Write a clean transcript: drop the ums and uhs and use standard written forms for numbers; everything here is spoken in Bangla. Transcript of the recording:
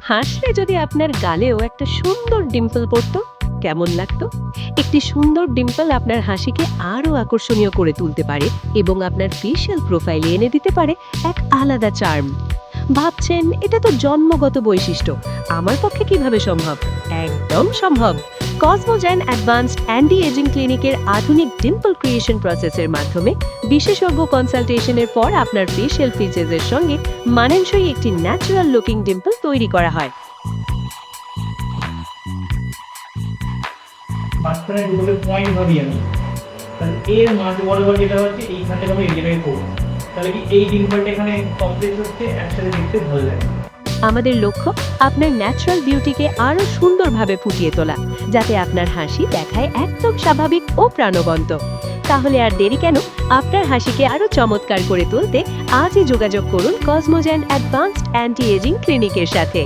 হাসলে যদি আপনার গালেও একটা সুন্দর ডিম্পল পড়তো, কেমন লাগতো? একটি সুন্দর ডিম্পল আপনার হাসিকে আরো আকর্ষণীয় করে তুলতে পারে এবং আপনার ফেশিয়াল প্রোফাইলে এনে দিতে পারে এক আলাদা চার্ম। ভাবছেন এটা তো জন্মগত বৈশিষ্ট্য, আমার পক্ষে কিভাবে সম্ভব? একদম সম্ভব। কসমোজেন অ্যাডভান্সড অ্যান্টি এজিং ক্লিনিকের আধুনিক ডিম্পল ক্রিয়েশন প্রসেসের মাধ্যমে বিশেষজ্ঞ কনসালটেশনের পর আপনার ফেশিয়াল ফিচার্সের সঙ্গে মানানসই একটি ন্যাচারাল লুকিং ডিম্পল তৈরি করা হয়। মাঝখানে দুটোকে পয়েন্ট ভাবি আমি, তাহলে এর মাঝ বরাবর যেটা হচ্ছে এইখান থেকে আমি এই জায়গায় করবো, তাহলে কি এই ডিম্পলটা এখানে কমপ্লিট হচ্ছে, একসাথে দেখতে ভালো লাগে। আমাদের লক্ষ্য আপনার ন্যাচারাল বিউটিকে আরো সুন্দরভাবে ফুটিয়ে তোলা, যাতে আপনার হাসি দেখায় একদম স্বাভাবিক ও প্রাণবন্ত। তাহলে আর দেরি কেন? আপনার হাসিকে আরো চমৎকার করে তুলতে আজই যোগাযোগ করুন কসমোজেন অ্যাডভান্সড অ্যান্টি এজিং ক্লিনিকের সাথে।